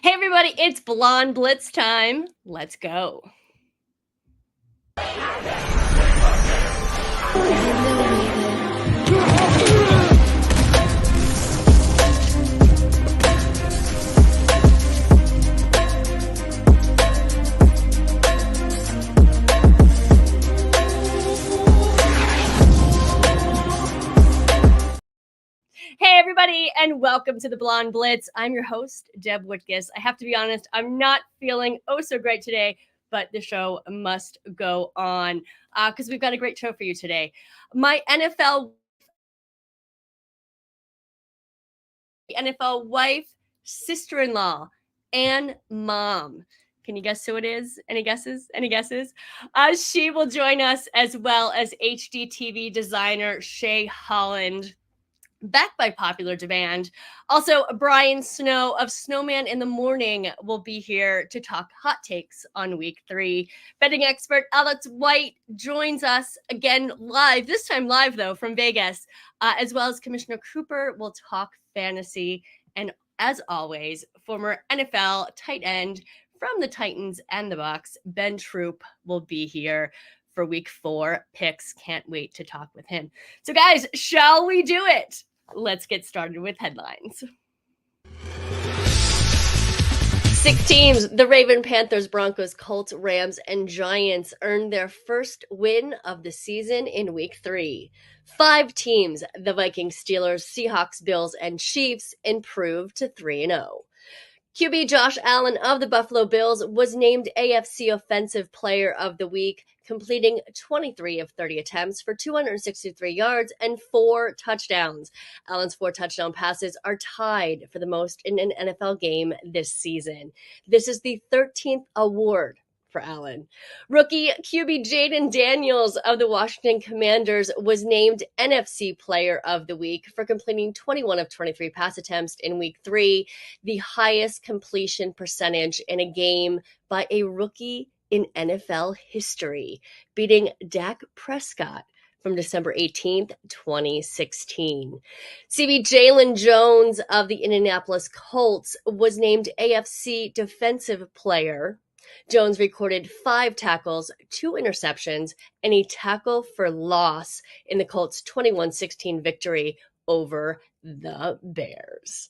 Hey everybody, it's Blonde Blitz time. Let's go. Hey everybody, and welcome to the Blonde Blitz. I'm your host, Deb Whitcas. I have to be honest, I'm not feeling so great today, but the show must go on because we've got a great show for you today. My NFL wife, sister-in-law, and mom. Can you guess who it is? Any guesses? She will join us, as well as HDTV designer Shay Holland, backed by popular demand. Also, Brian Snow of Snowman in the Morning will be here to talk hot takes on week 3. Betting expert Alex White joins us again live, this time live though, from Vegas, as well as Commissioner Cooper will talk fantasy. And as always, former NFL tight end from the Titans and the Bucs, Ben Troupe will be here for week 4 picks. Can't wait to talk with him. So guys, shall we do it? Let's get started with headlines. 6 teams, the Ravens, Panthers, Broncos, Colts, Rams, and Giants, earned their first win of the season in week 3. 5 teams, the Vikings, Steelers, Seahawks, Bills, and Chiefs, improved to 3-0. QB Josh Allen of the Buffalo Bills was named AFC Offensive Player of the Week, completing 23 of 30 attempts for 263 yards and 4 touchdowns. Allen's 4 touchdown passes are tied for the most in an NFL game this season. This is the 13th award for Allen. Rookie QB Jaden Daniels of the Washington Commanders was named NFC Player of the Week for completing 21 of 23 pass attempts in week 3, the highest completion percentage in a game by a rookie in NFL history, beating Dak Prescott from December 18th, 2016. CB Jalen Jones of the Indianapolis Colts was named AFC Defensive Player. Jones recorded 5 tackles, 2 interceptions, and a tackle for loss in the Colts' 21-16 victory over the Bears.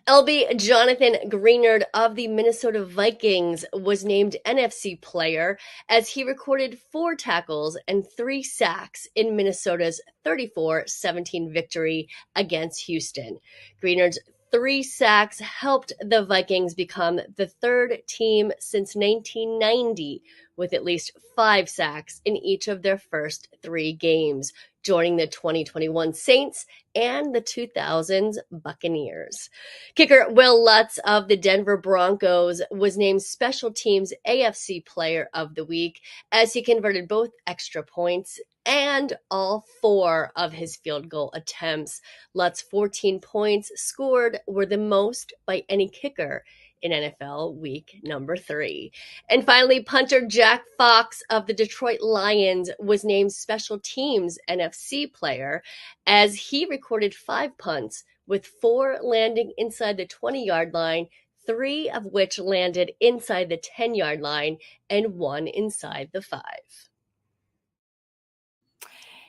LB Jonathan Greenard of the Minnesota Vikings was named NFC Player as he recorded 4 tackles and 3 sacks in Minnesota's 34-17 victory against Houston. Greenard's 3 sacks helped the Vikings become the 3rd team since 1990 with at least 5 sacks in each of their first 3 games, joining the 2021 Saints and the 2000s Buccaneers. Kicker Will Lutz of the Denver Broncos was named Special Teams AFC Player of the Week as he converted both extra points and all 4 of his field goal attempts. Lutz's 14 points scored were the most by any kicker in NFL week number 3. And finally, punter Jack Fox of the Detroit Lions was named Special Teams NFC Player as he recorded 5 punts, with 4 landing inside the 20-yard line, 3 of which landed inside the 10-yard line, and 1 inside the 5.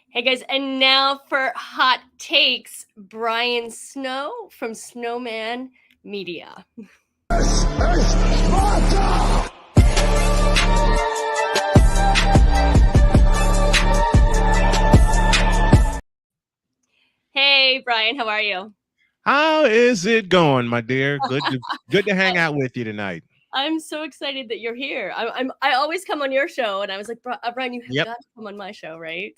Hey guys, and now for hot takes, Brian Snow from Snowman Media. Hey Brian, how are you? How is it going, my dear? Good to hang out with you tonight. I'm so excited that you're here. I always come on your show, and I was like, Brian, you have got to come on my show, right?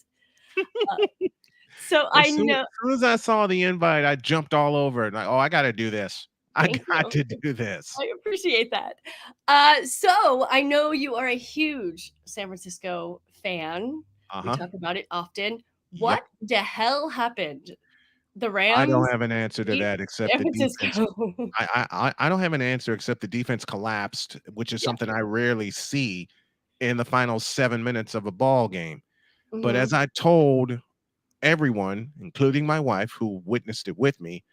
So As soon as I saw the invite, I jumped all over it. Like, I got to do this. I got to do this. I appreciate that. So I know you are a huge San Francisco fan. We talk about it often. What the hell happened? The Rams? I don't have an answer to that except the defense. I don't have an answer except the defense collapsed, which is something I rarely see in the final 7 minutes of a ball game. Mm-hmm. But as I told everyone, including my wife, who witnessed it with me,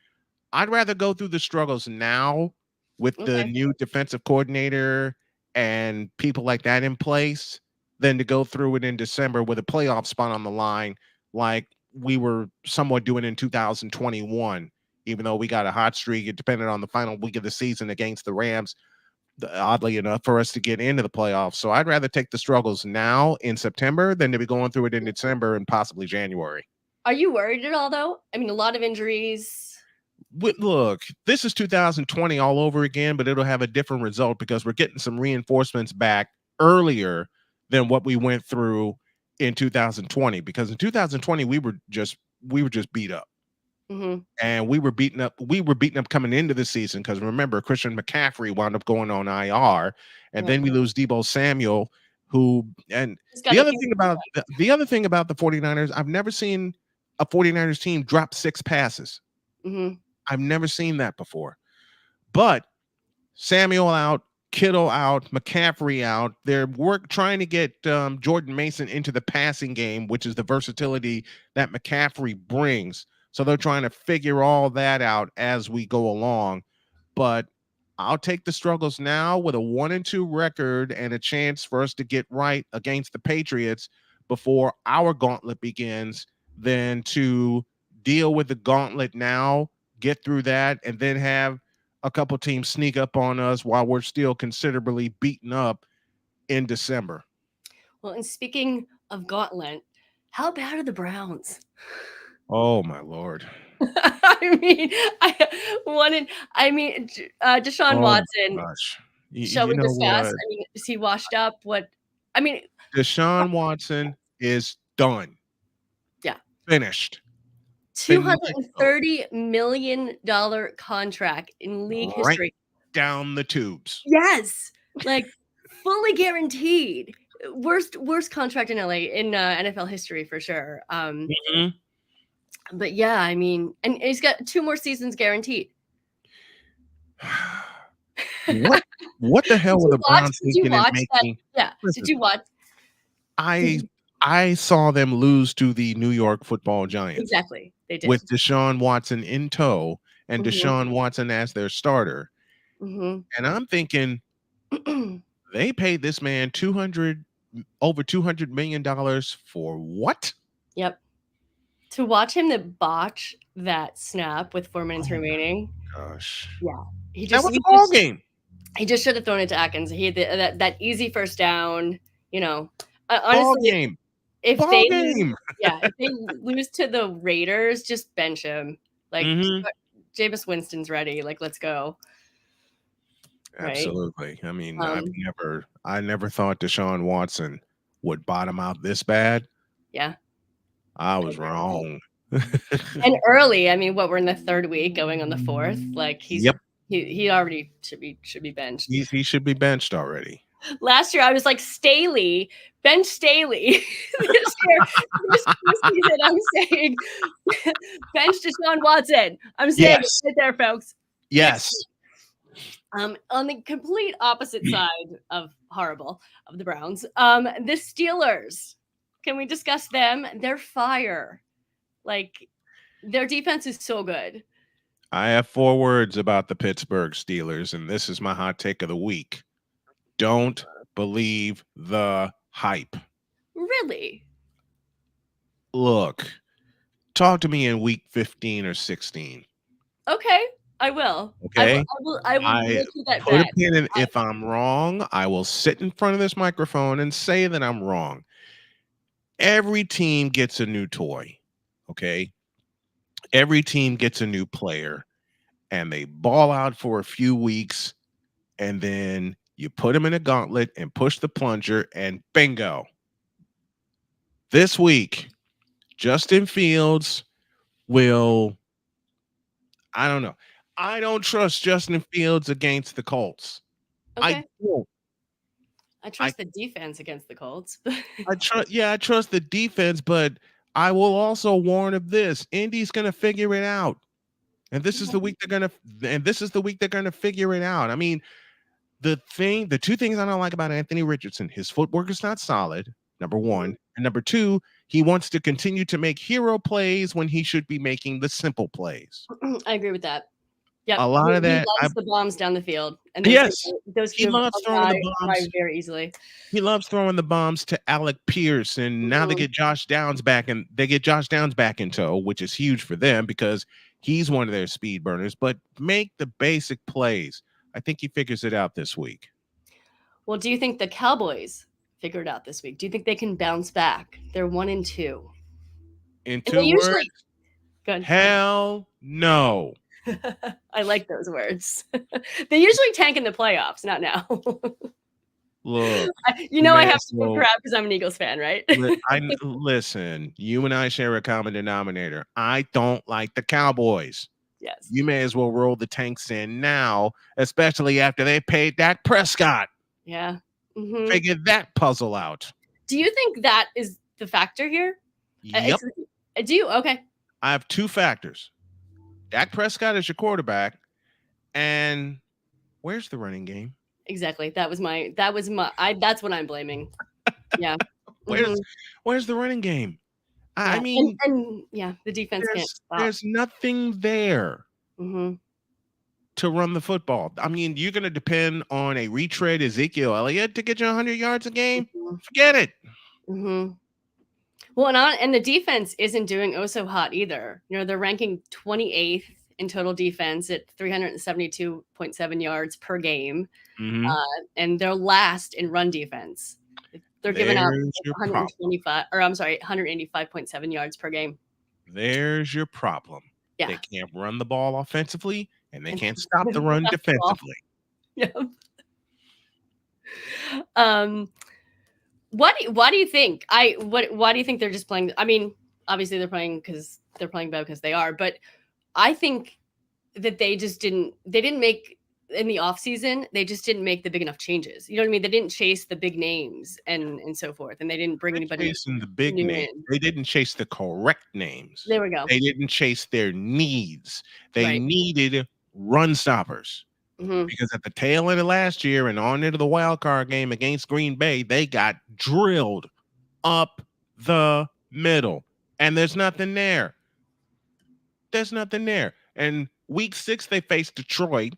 I'd rather go through the struggles now with the Okay. new defensive coordinator and people like that in place than to go through it in December with a playoff spot on the line, like we were somewhat doing in 2021, even though we got a hot streak. It depended on the final week of the season against the Rams, oddly enough, for us to get into the playoffs. So I'd rather take the struggles now in September than to be going through it in December and possibly January. Are you worried at all, though? I mean, a lot of injuries. Look, this is 2020 all over again, but it'll have a different result because we're getting some reinforcements back earlier than what we went through in 2020. Because in 2020 we were just beat up. Mm-hmm. And we were beaten up coming into the season because remember, Christian McCaffrey wound up going on IR, and then we lose Deebo Samuel, who and the other thing about the 49ers, I've never seen a 49ers team drop 6 passes. Mm-hmm. I've never seen that before. But Samuel out, Kittle out, McCaffrey out. They're trying to get Jordan Mason into the passing game, which is the versatility that McCaffrey brings. So they're trying to figure all that out as we go along. But I'll take the struggles now with a 1-2 record and a chance for us to get right against the Patriots before our gauntlet begins than to deal with the gauntlet now, get through that, and then have a couple teams sneak up on us while we're still considerably beaten up in December. Well, and speaking of gauntlet, how bad are the Browns? Oh my Lord. I mean, Deshaun Watson. Gosh. Shall we discuss? I mean, is he washed up? Deshaun Watson is done. Yeah. Finished. $230 million contract in league history. Down the tubes. Yes. Like fully guaranteed. Worst contract in LA in NFL history for sure. But yeah, I mean, and he's got 2 more seasons guaranteed. What the hell were the Browns thinking in making? Yeah. Did you watch? I saw them lose to the New York Football Giants. Exactly. They did. With Deshaun Watson in tow and Deshaun Watson as their starter. And I'm thinking they paid this man over $200 million for what? Yep. To watch him botch that snap with 4 minutes remaining. Gosh. Yeah. That was a ball game. He just should have thrown it to Atkins. He had that easy first down, honestly, ball game. If they lose to the Raiders, just bench him. Like Jameis Winston's ready. Like, let's go. Absolutely. Right? I mean, I never thought Deshaun Watson would bottom out this bad. Yeah. I was wrong. And early, I mean, we're in the 3rd week, going on the 4th. Like he already should be benched. He should be benched already. Last year, I was like, bench Staley. this season, I'm saying, bench Deshaun Watson. I'm saying it right there, folks. Yes. On the complete opposite side of the Browns, the Steelers. Can we discuss them? They're fire. Like, their defense is so good. I have 4 words about the Pittsburgh Steelers, and this is my hot take of the week. Don't believe the hype. Really? Look, talk to me in week 15 or 16. Okay, I will. Okay. I will do that put a pin in. If I'm wrong, I will sit in front of this microphone and say that I'm wrong. Every team gets a new toy. Okay. Every team gets a new player, and they ball out for a few weeks, and then you put them in a gauntlet and push the plunger, and bingo. This week, Justin Fields will, I don't know. I don't trust Justin Fields against the Colts. Okay. I won't. I trust the defense against the Colts. I trust the defense, but I will also warn of this. Indy's going to figure it out. And this is the week they're going to figure it out. I mean, the 2 things I don't like about Anthony Richardson, his footwork is not solid, number 1. And number 2, he wants to continue to make hero plays when he should be making the simple plays. I agree with that. Yep. A lot of He that. loves the bombs down the field, and Yes, those he few loves throwing the by bombs. very easily. He loves throwing the bombs to Alec Pierce, and now they get Josh Downs back, and they get Josh Downs back in tow, which is huge for them because he's one of their speed burners. But make the basic plays. I think he figures it out this week. Well, do you think the Cowboys figure it out this week? Do you think they can bounce back? They're 1-2. In 2 words, good. Hell no. I like those words. They usually tank in the playoffs, not now. Look, I have to crap because I'm an Eagles fan, right? Listen, you and I share a common denominator. I don't like the Cowboys. Yes. You may as well roll the tanks in now, especially after they paid Dak Prescott. Yeah. Figure that puzzle out. Do you think that is the factor here? Yep. Do you? Okay. I have 2 factors. Dak Prescott is your quarterback, and where's the running game? Exactly. That's what I'm blaming. Yeah. Where's the running game? Yeah. I mean, the defense can't stop. There's nothing there to run the football. I mean, you're going to depend on a retread Ezekiel Elliott to get you 100 yards a game? Forget it. Well, and the defense isn't doing so hot either. They're ranking 28th in total defense at 372.7 yards per game. And they're last in run defense. They're giving out 185.7 yards per game. There's your problem. Yeah. They can't run the ball offensively, and they can't stop the run defensively. Yep. Why do you think? Why do you think they're just playing? I mean, obviously they're playing because they're playing bad because they are, but I think that they didn't make in the offseason, they just didn't make the big enough changes. You know what I mean? They didn't chase the big names and so forth, and they didn't bring anybody chasing the big names. They didn't chase the correct names. There we go. They didn't chase their needs. They needed run stoppers. Because at the tail end of last year and on into the wild card game against Green Bay, they got drilled up the middle, and there's nothing there. And week 6, they face Detroit.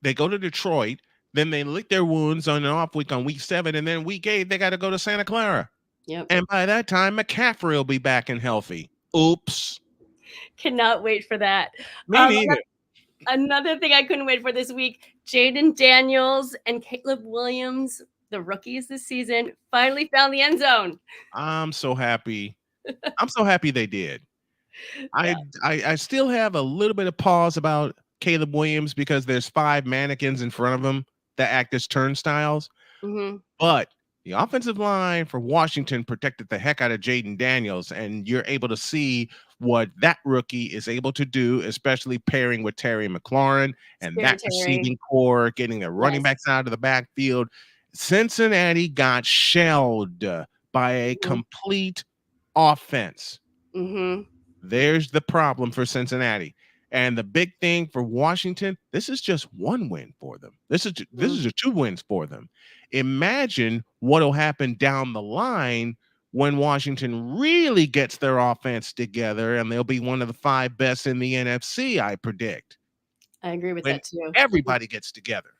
They go to Detroit, then they lick their wounds on an off week on week 7, and then week 8, they got to go to Santa Clara. Yep. And by that time, McCaffrey will be back and healthy. Oops. Cannot wait for that. Me neither. Another thing I couldn't wait for this week, Jaden Daniels and Caleb Williams, the rookies this season, finally found the end zone. I'm so happy. I'm so happy they did. Yeah. I still have a little bit of pause about Caleb Williams because there's 5 mannequins in front of him that act as turnstiles. But the offensive line for Washington protected the heck out of Jaden Daniels, and you're able to see what that rookie is able to do, especially pairing with Terry McLaurin and that receiving core, getting the running backs out of the backfield. Cincinnati got shelled by a complete offense. There's the problem for Cincinnati. And the big thing for Washington, this is just 1 win for them. This is 2 wins for them. Imagine what'll happen down the line when Washington really gets their offense together, and they'll be one of the 5 best in the NFC, I predict. I agree with that too. Everybody gets together.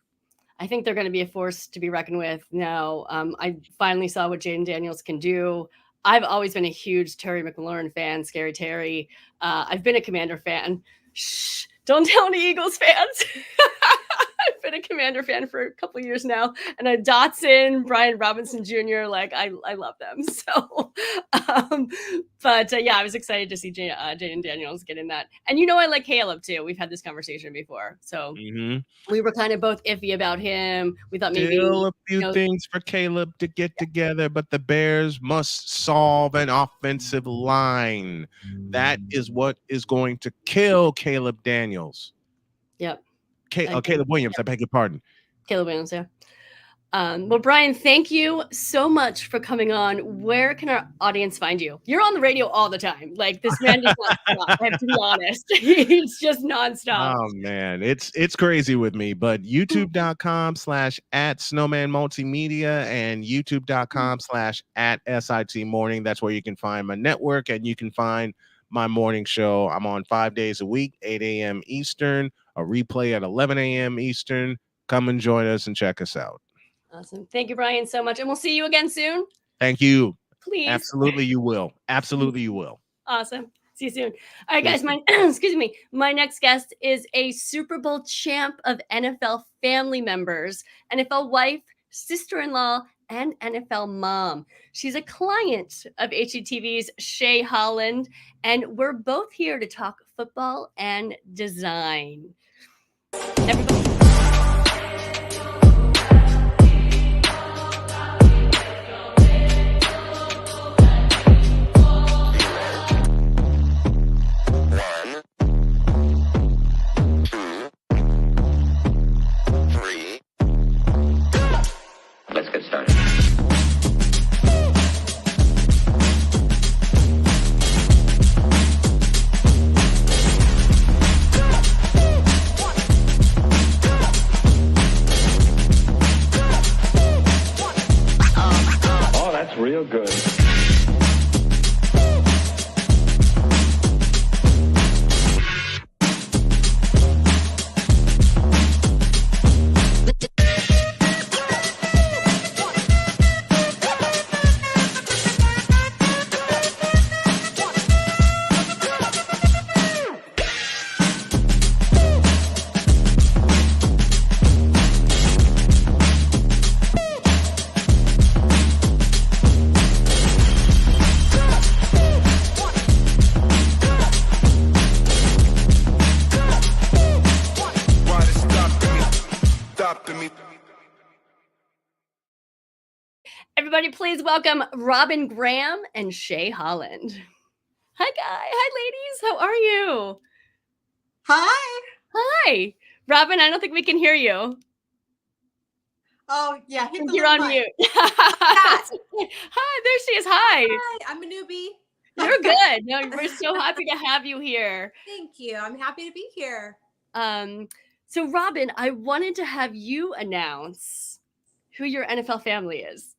I think they're going to be a force to be reckoned with now. I finally saw what Jaden Daniels can do. I've always been a huge Terry McLaurin fan, Scary Terry. I've been a Commander fan. Shh, don't tell any Eagles fans. I've been a Commander fan for a couple of years now, and Dotson, Brian Robinson Jr., I love them. So, I was excited to see Jaden Daniels get in that. And I like Caleb too. We've had this conversation before, so we were kind of both iffy about him. We thought maybe still a few things for Caleb to get together, but the Bears must solve an offensive line. That is what is going to kill Caleb Daniels. Yep. Caleb Williams, I beg your pardon. Caleb Williams, yeah. Well, Brian, thank you so much for coming on. Where can our audience find you? You're on the radio all the time. Like, this man does not stop. I have to be honest. He's just nonstop. Oh, man. It's crazy with me. But youtube.com/@snowmanmultimedia and youtube.com/@SIT morning. That's where you can find my network, and you can find my morning show. I'm on 5 days a week, 8 a.m. Eastern, a replay at 11 a.m. Eastern. Come and join us and check us out. Awesome. Thank you, Brian, so much. And we'll see you again soon. Thank you. Please. Absolutely, you will. Absolutely, you will. Awesome. See you soon. All right, guys, my next guest is a Super Bowl champ of NFL family members, NFL wife, sister-in-law, and NFL mom. She's a client of HGTV's Shay Holland, and we're both here to talk football and design. Everybody. Let's get started. Oh, that's real good. Everybody, please welcome Robin Graham and Shay Holland. Hi, guys. Hi, ladies. How are you? Hi. Hi. Robin, I don't think we can hear you. Oh, yeah. You're on mute. Hi, there she is. Hi. Hi, I'm a newbie. You're good. No, we're so happy to have you here. Thank you. I'm happy to be here. So, Robin, I wanted to have you announce who your NFL family is.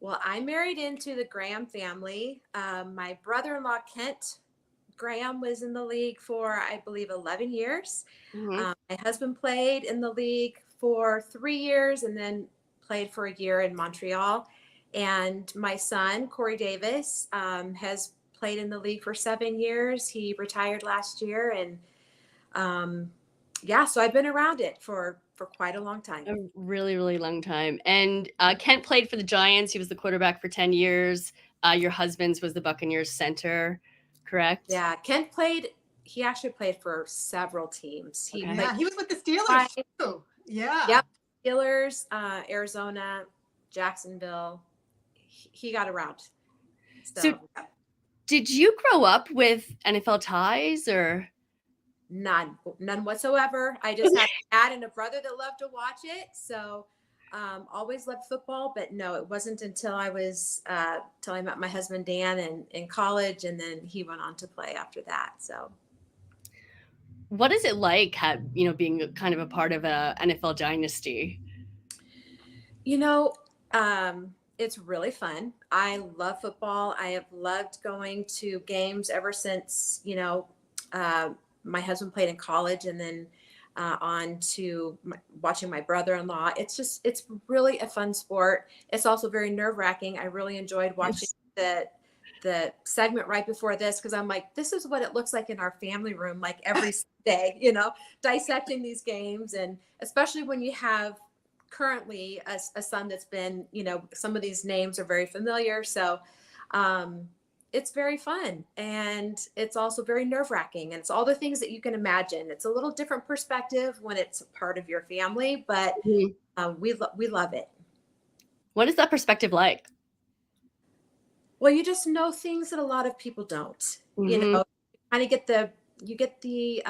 Well, I married into the Graham family. My brother-in-law, Kent Graham, was in the league for, I believe, 11 years. Mm-hmm. My husband played in the league for 3 years and then played for a year in Montreal. And my son, Corey Davis, has played in the league for 7 years. He retired last year. And so I've been around it for quite a long time. A really, really long time. And Kent played for the Giants. He was the quarterback for 10 years. Your husband's was the Buccaneers center, correct? Yeah, Kent he actually played for several teams. He was with the Steelers too. Yeah. Yep. Steelers, Arizona, Jacksonville. He got around. So did you grow up with NFL ties or? None whatsoever. I just had a dad and a brother that loved to watch it. So always loved football, but no, it wasn't until I met my husband, Dan, in college. And then he went on to play after that. So what is it like, being kind of a part of a NFL dynasty? It's really fun. I love football. I have loved going to games ever since, my husband played in college and then on to watching my brother-in-law. It's really a fun sport. It's also very nerve-wracking. I really enjoyed watching the segment right before this because I'm like, this is what it looks like in our family room, like every day, dissecting these games. And especially when you have currently a son that's been, some of these names are very familiar. So it's very fun and it's also very nerve-wracking and it's all the things that you can imagine. It's a little different perspective when it's a part of your family, but we love it. What is that perspective like? Well, you just know things that a lot of people don't. Mm-hmm. You kind of get the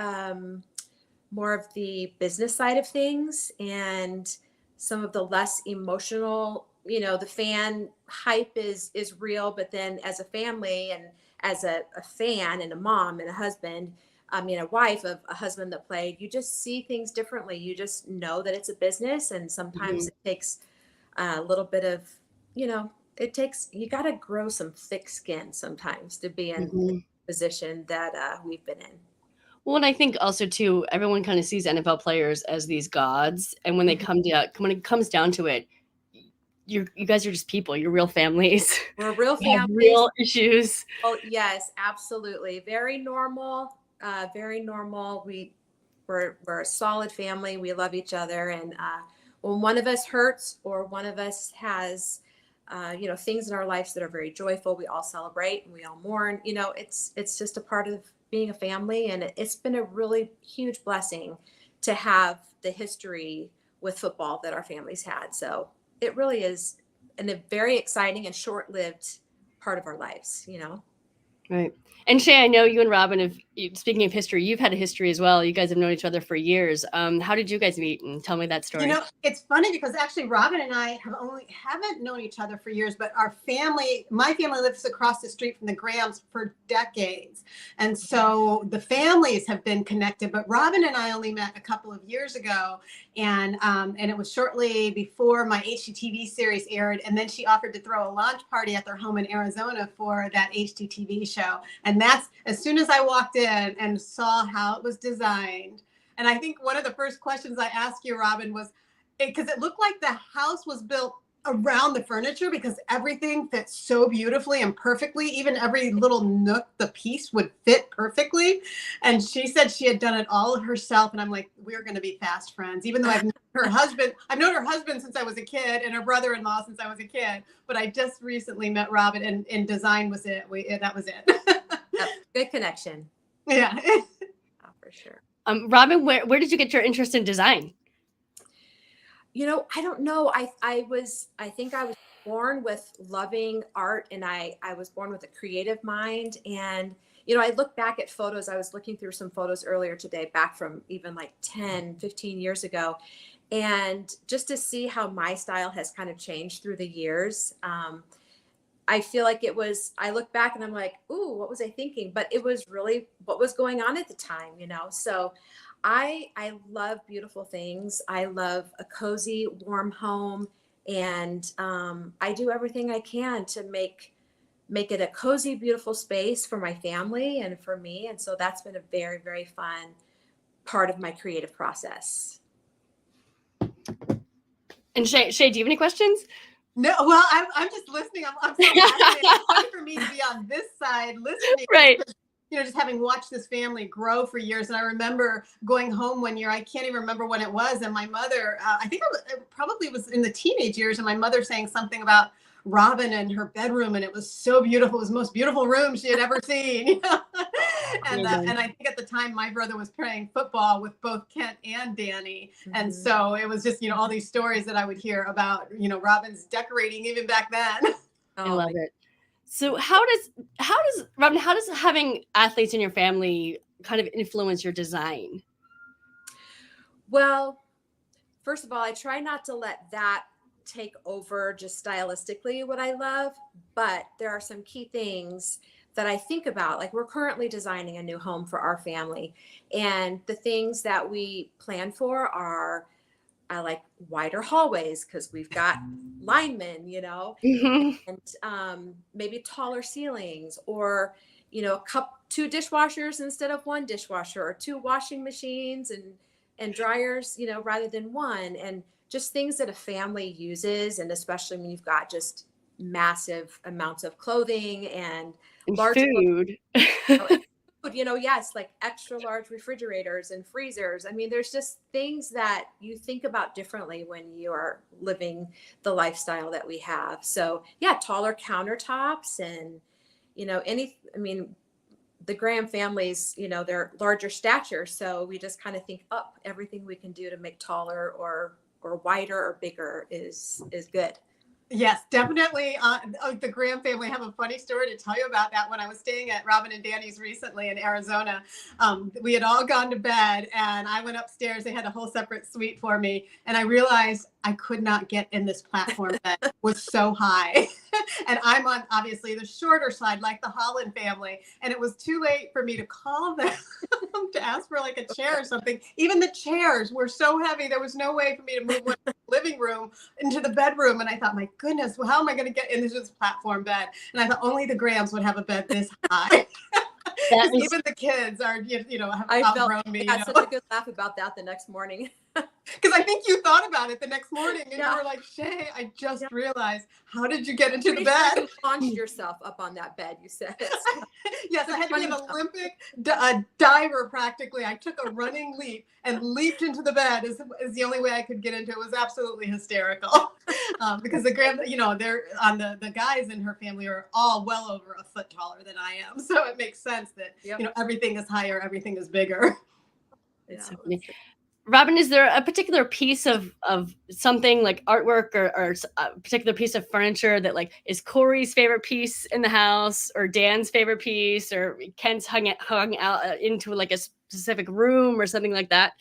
more of the business side of things and some of the less emotional. The fan hype is real, but then as a family and as a fan and a mom and a husband, a wife of a husband that played, you just see things differently. You just know that it's a business, and sometimes it takes a little bit of, you got to grow some thick skin sometimes to be in position that we've been in. Well, and I think also too, everyone kind of sees NFL players as these gods, and when it comes down to it, you guys are just people. You're real families. We're real families. Real issues. Oh yes, absolutely. Very normal. Very normal. We're a solid family. We love each other, and when one of us hurts or one of us has things in our lives that are very joyful, we all celebrate and we all mourn. It's just a part of being a family, and it's been a really huge blessing to have the history with football that our families had. So it really is a very exciting and short-lived part of our lives, Right. And Shay, I know you and Robin speaking of history, you've had a history as well. You guys have known each other for years. How did you guys meet? And tell me that story. It's funny because actually Robin and I haven't known each other for years, but my family lives across the street from the Grahams for decades. And so the families have been connected, but Robin and I only met a couple of years ago. And it was shortly before my HGTV series aired. And then she offered to throw a launch party at their home in Arizona for that HGTV show. And that's as soon as I walked in and saw how it was designed. And I think one of the first questions I asked you, Robin, was because it looked like the house was built around the furniture because everything fits so beautifully and perfectly. Even every little nook, the piece would fit perfectly. And she said she had done it all herself. And I'm like, we're going to be fast friends, even though I've known her husband since I was a kid and her brother-in-law since I was a kid. But I just recently met Robin, and design was it. That was it. Good connection. Yeah. Oh, for sure. Robin, where did you get your interest in design? I don't know. I think I was born with loving art, and I was born with a creative mind. And, I look back at photos. I was looking through some photos earlier today, back from even like 10, 15 years ago. And just to see how my style has kind of changed through the years. I feel like I look back and I'm like, ooh, what was I thinking? But it was really what was going on at the time, So I love beautiful things. I love a cozy, warm home. And I do everything I can to make it a cozy, beautiful space for my family and for me. And so that's been a very, very fun part of my creative process. And Shay, do you have any questions? No, well, I'm just listening. I'm so fascinated. It's funny for me to be on this side listening. Right. Because, just having watched this family grow for years. And I remember going home one year, I can't even remember when it was. And my mother, I think it probably was in the teenage years, and my mother saying something about Robin and her bedroom. And it was so beautiful. It was the most beautiful room she had ever seen. And I think at the time my brother was playing football with both Kent and Danny. Mm-hmm. And so it was just, all these stories that I would hear about, Robin's decorating even back then. I love it. So how does Robin, how does having athletes in your family kind of influence your design? Well, first of all, I try not to let that take over just stylistically what I love, but there are some key things that I think about. Like, we're currently designing a new home for our family, and the things that we plan for are, I like wider hallways because we've got linemen, Mm-hmm. and maybe taller ceilings, or, two dishwashers instead of one dishwasher, or two washing machines and dryers, rather than one, and just things that a family uses. And especially when you've got just massive amounts of clothing and large food. Yes, like extra large refrigerators and freezers. I mean, there's just things that you think about differently when you are living the lifestyle that we have. So yeah, taller countertops and, the Graham families, they're larger stature. So we just kind of think up everything we can do to make taller or wider or bigger is good. Yes, definitely. The Graham family, I have a funny story to tell you about that. When I was staying at Robin and Danny's recently in Arizona, we had all gone to bed and I went upstairs. They had a whole separate suite for me. And I realized I could not get in this platform that was so high. And I'm on, obviously, the shorter side, like the Holland family. And it was too late for me to call them to ask for like a chair or something. Even the chairs were so heavy. There was no way for me to move one from the living room into the bedroom. And I thought, my goodness, well, how am I going to get into this platform bed? And I thought only the Grahams would have a bed this high. That is, even the kids are, have I outgrown me. had such a good laugh about that the next morning. Because I think you thought about it the next morning and Yeah. you were like, Shay, I just realized, how did you get into the Pretty bed? sure you launched yourself up on that bed, you said. Yes, I had to be an Olympic diver practically. I took a running leap and leaped into the bed is the only way I could get into it. It was absolutely hysterical. Because they're on the guys in her family are all well over a foot taller than I am. So it makes sense that, everything is higher, everything is bigger. It's so funny. Robin, is there a particular piece of something like artwork or a particular piece of furniture that like is Corey's favorite piece in the house or Dan's favorite piece or Ken's hung out into like a specific room or something like that?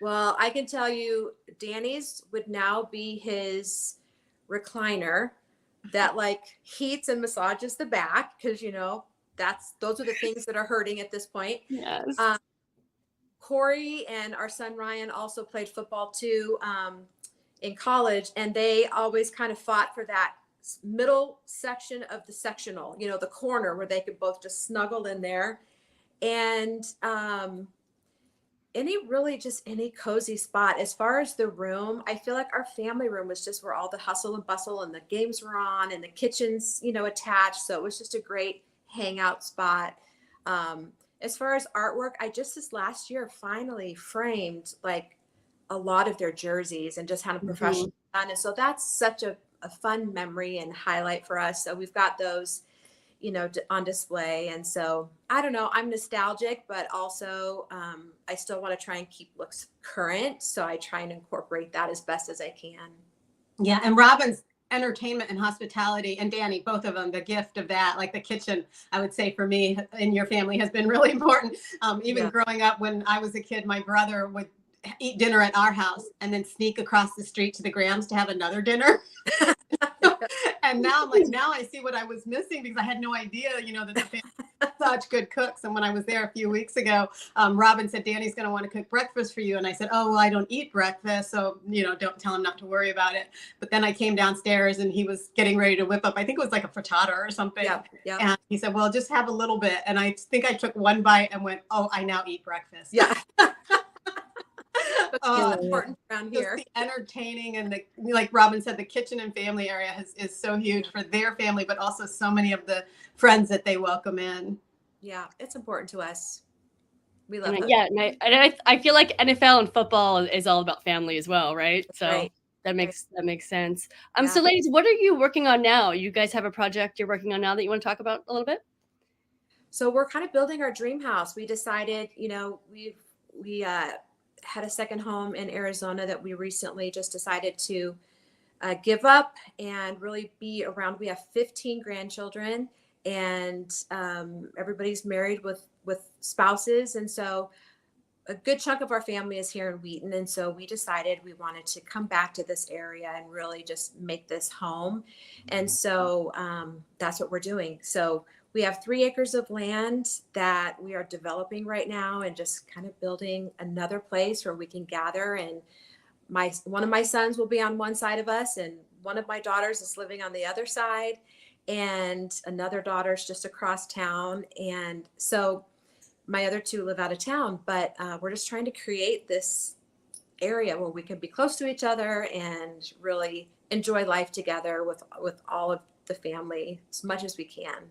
Well, I can tell you Danny's would now be his recliner that like heats and massages the back because, those are the things that are hurting at this point. Yes. Corey and our son Ryan also played football too in college, and they always kind of fought for that middle section of the sectional, the corner where they could both just snuggle in there. And any cozy spot. As far as the room, I feel like our family room was just where all the hustle and bustle and the games were on and the kitchen's, attached. So it was just a great hangout spot. As far as artwork, I just this last year finally framed like a lot of their jerseys and just had a professional done. And so that's such a fun memory and highlight for us. So we've got those, on display. And so I don't know, I'm nostalgic, but also I still want to try and keep looks current. So I try and incorporate that as best as I can. Yeah. And Robin's entertainment and hospitality, and Danny, both of them, the gift of that, like the kitchen, I would say for me and your family has been really important. Even growing up when I was a kid, my brother would eat dinner at our house and then sneak across the street to the Grams to have another dinner. And now I'm like, now I see what I was missing because I had no idea, that the family was such good cooks. And when I was there a few weeks ago, Robin said, Danny's going to want to cook breakfast for you. And I said, oh, well, I don't eat breakfast. So, don't tell him not to worry about it. But then I came downstairs and he was getting ready to whip up, I think it was like a frittata or something. Yeah. And he said, well, just have a little bit. And I think I took one bite and went, oh, I now eat breakfast. Yeah. Important around here. The entertaining and like Robin said, the kitchen and family area is so huge for their family, but also so many of the friends that they welcome in. Yeah, it's important to us. We love it. Yeah, and I feel like NFL and football is all about family as well, right? So that makes sense. So ladies, what are you working on now? You guys have a project you're working on now that you want to talk about a little bit? So we're kind of building our dream house. We decided, we had a second home in Arizona that we recently just decided to give up and really be around. We have 15 grandchildren and everybody's married with spouses. And so a good chunk of our family is here in Wheaton. And so we decided we wanted to come back to this area and really just make this home. And so that's what we're doing. So we have 3 acres of land that we are developing right now and just kind of building another place where we can gather. And one of my sons will be on one side of us and one of my daughters is living on the other side and another daughter's just across town. And so my other 2 live out of town, but we're just trying to create this area where we can be close to each other and really enjoy life together with all of the family as much as we can.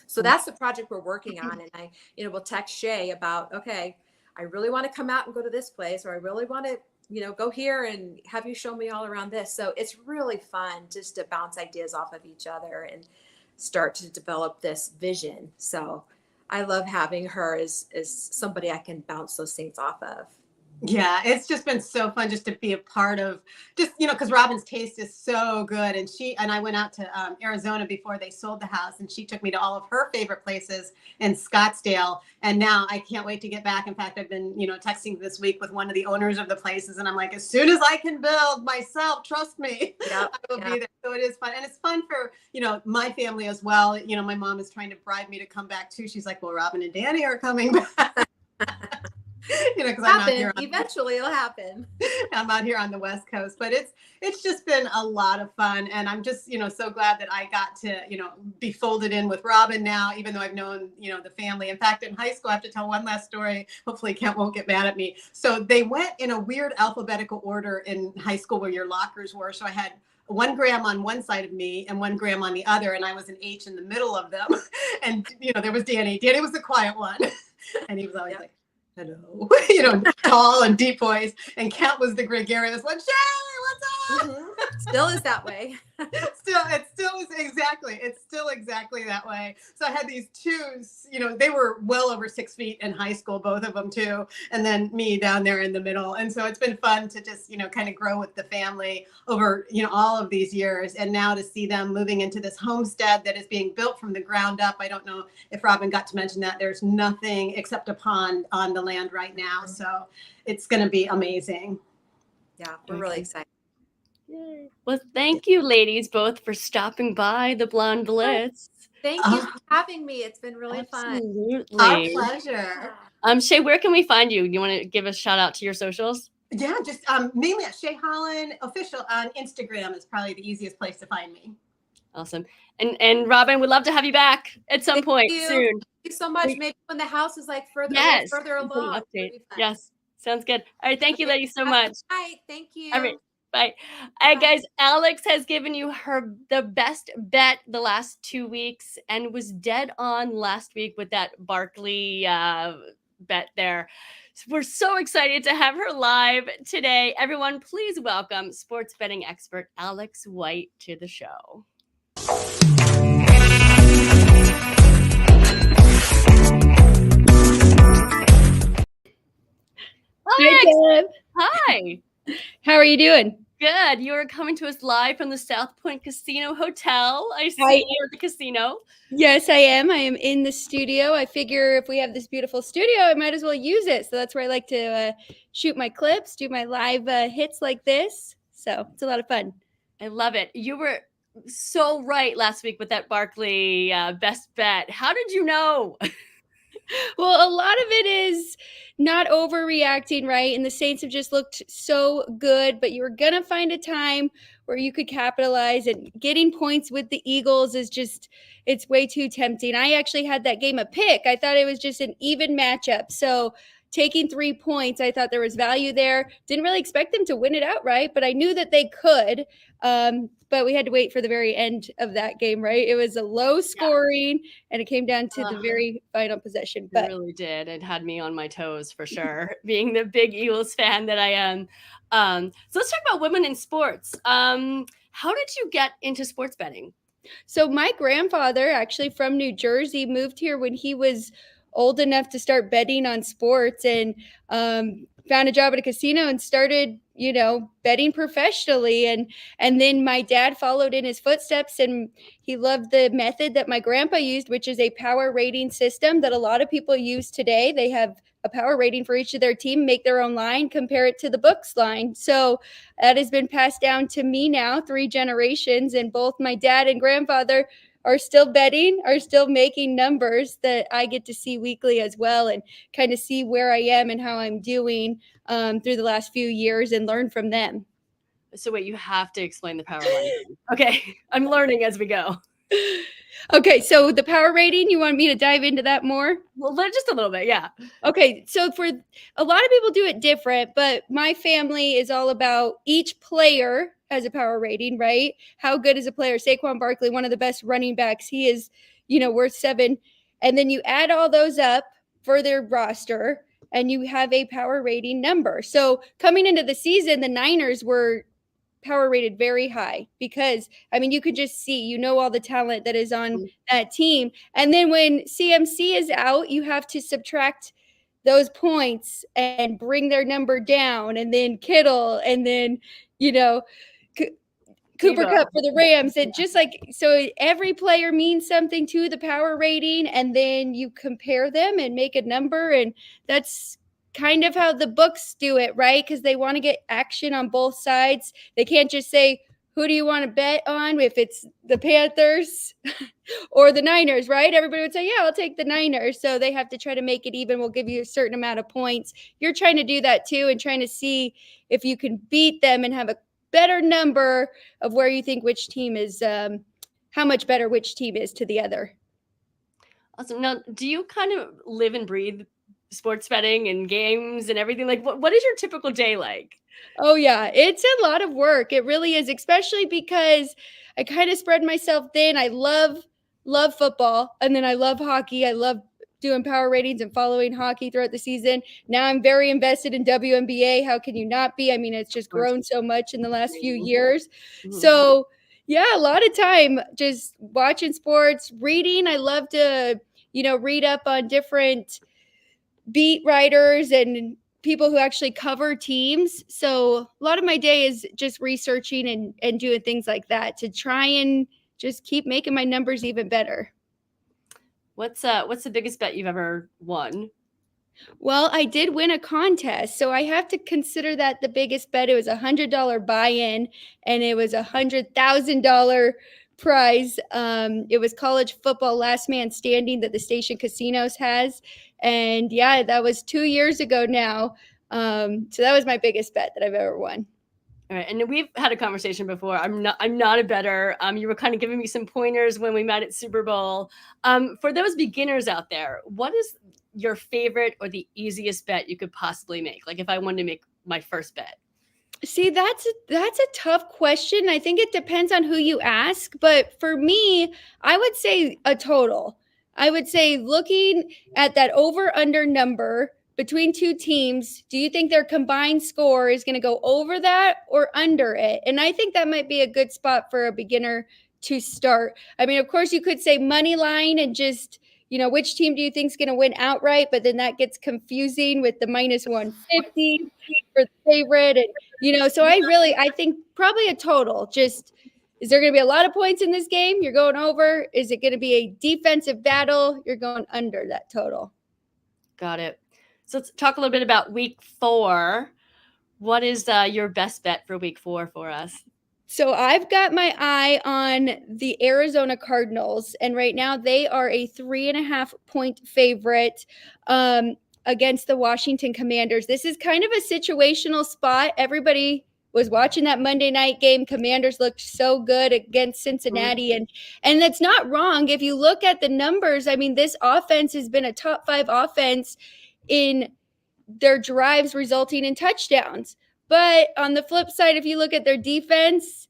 So that's the project we're working on. And I, will text Shay about, okay, I really want to come out and go to this place, or I really want to, go here and have you show me all around this. So it's really fun just to bounce ideas off of each other and start to develop this vision. So I love having her as somebody I can bounce those things off of. Yeah, it's just been so fun just to be a part of just, because Robin's taste is so good. And she and I went out to Arizona before they sold the house and she took me to all of her favorite places in Scottsdale. And now I can't wait to get back. In fact, I've been, texting this week with one of the owners of the places. And I'm like, as soon as I can build myself, trust me, I will be there. So it is fun. And it's fun for, my family as well. My mom is trying to bribe me to come back too. She's like, well, Robin and Danny are coming back. Because I'm out here. Eventually it'll happen. I'm out here on the West Coast, but it's just been a lot of fun. And I'm just, so glad that I got to, be folded in with Robin now, even though I've known, the family. In fact, in high school, I have to tell one last story. Hopefully Kent won't get mad at me. So they went in a weird alphabetical order in high school where your lockers were. So I had 1 Graham on one side of me and 1 Graham on the other. And I was an H in the middle of them. And, there was Danny. Danny was the quiet one. And he was always like, hello, tall and deep voice. And Kent was the gregarious one. Shay, what's up? Mm-hmm. Still is that way. It's still exactly that way. So I had these twos, they were well over 6 feet in high school, both of them too. And then me down there in the middle. And so it's been fun to just, kind of grow with the family over, all of these years. And now to see them moving into this homestead that is being built from the ground up. I don't know if Robin got to mention that. There's nothing except a pond on the land right now. So it's going to be amazing. Yeah, we're really excited. Yay. Well, thank you, ladies, both for stopping by the Blonde Blitz. Thank you for having me. It's been really Absolutely. fun. Our pleasure. Shay, where can we find you? You want to give a shout out to your socials? Yeah, just mainly at Shay Holland Official on Instagram is probably the easiest place to find me. Awesome. And Robin, we'd love to have you back at some point soon. Thank you so much. Maybe when the house is like further along. Yes. Sounds good. All right. Thank you, ladies, so much. Bye. Thank you. All right. Bye. All right, guys. Alex has given you the best bet the last 2 weeks and was dead on last week with that Barkley bet there. So we're so excited to have her live today. Everyone, please welcome sports betting expert Alex White to the show. Hi, Deb. Hi. How are you doing? Good. You are coming to us live from the South Point Casino Hotel. I see you at the casino. Yes, I am. I am in the studio. I figure if we have this beautiful studio, I might as well use it. So that's where I like to shoot my clips, do my live hits like this. So it's a lot of fun. I love it. You were so right last week with that Barkley best bet. How did you know? Well, a lot of it is not overreacting, right? And the Saints have just looked so good, but you're going to find a time where you could capitalize, and getting points with the Eagles is just, it's way too tempting. I actually had that game a pick. I thought it was just an even matchup. So taking 3 points, I thought there was value there. Didn't really expect them to win it outright, but I knew that they could. But we had to wait for the very end of that game, right? It was a low scoring, and it came down to the very final possession. But it really did. It had me on my toes for sure, being the big Eagles fan that I am. So let's talk about women in sports. How did you get into sports betting? So my grandfather, actually from New Jersey, moved here when he was old enough to start betting on sports, and found a job at a casino and started, betting professionally. And then my dad followed in his footsteps, and he loved the method that my grandpa used, which is a power rating system that a lot of people use today. They have a power rating for each of their team, make their own line, compare it to the books line. So that has been passed down to me now, 3 generations, and both my dad and grandfather are still betting, are still making numbers that I get to see weekly as well, and kind of see where I am and how I'm doing through the last few years and learn from them. So wait, you have to explain the power rating. Okay, I'm learning as we go. Okay, so the power rating, you want me to dive into that more? Well, just a little bit, yeah. Okay, so for a lot of people do it different, but my family is all about each player has a power rating, right? How good is a player? Saquon Barkley, one of the best running backs. He is, worth 7. And then you add all those up for their roster, and you have a power rating number. So coming into the season, the Niners were power rated very high because, you could just see, all the talent that is on that team. And then when CMC is out, you have to subtract those points and bring their number down. And then Kittle, and then, Cooper Kupp for the Rams. It just so every player means something to the power rating, and then you compare them and make a number. And that's kind of how the books do it, right? Because they want to get action on both sides. They can't just say who do you want to bet on? If it's the Panthers or the Niners, right? Everybody would say, yeah, I'll take the Niners. So they have to try to make it even. We'll give you a certain amount of points. You're trying to do that too, and trying to see if you can beat them and have a better number of where you think which team is, how much better which team is to the other. Awesome. Now, do you kind of live and breathe sports betting and games and everything? Like, what is your typical day like? Oh, yeah. It's a lot of work. It really is, especially because I kind of spread myself thin. I love football, and then I love hockey. I love doing power ratings and following hockey throughout the season. Now I'm very invested in WNBA. How can you not be? I mean, it's just grown so much in the last few years. So, yeah, a lot of time just watching sports, reading. I love to, read up on different beat writers and people who actually cover teams. So a lot of my day is just researching and doing things like that to try and just keep making my numbers even better. What's the biggest bet you've ever won? Well, I did win a contest, so I have to consider that the biggest bet. It was $100 buy-in, and it was $100,000 prize. It was college football last man standing that the Station Casinos has. And yeah, that was 2 years ago now. So that was my biggest bet that I've ever won. All right, and we've had a conversation before. I'm not a bettor. You were kind of giving me some pointers when we met at Super Bowl. For those beginners out there, what is your favorite or the easiest bet you could possibly make? Like if I wanted to make my first bet. See, that's a tough question. I think it depends on who you ask. But for me, I would say a total. I would say looking at that over-under number between two teams, do you think their combined score is going to go over that or under it? And I think that might be a good spot for a beginner to start. I mean, of course, you could say money line and just, which team do you think is going to win outright? But then that gets confusing with the minus 150 for the favorite. And, so I think probably a total. Just, is there going to be a lot of points in this game? You're going over. Is it going to be a defensive battle? You're going under that total. Got it. So let's talk a little bit about week 4. What is your best bet for week 4 for us? So I've got my eye on the Arizona Cardinals, and right now they are a 3.5 point favorite against the Washington Commanders. This is kind of a situational spot. Everybody was watching that Monday night game. Commanders looked so good against Cincinnati, and that's not wrong. If you look at the numbers, I mean, this offense has been a top 5 offense in their drives resulting in touchdowns. But on the flip side, if you look at their defense,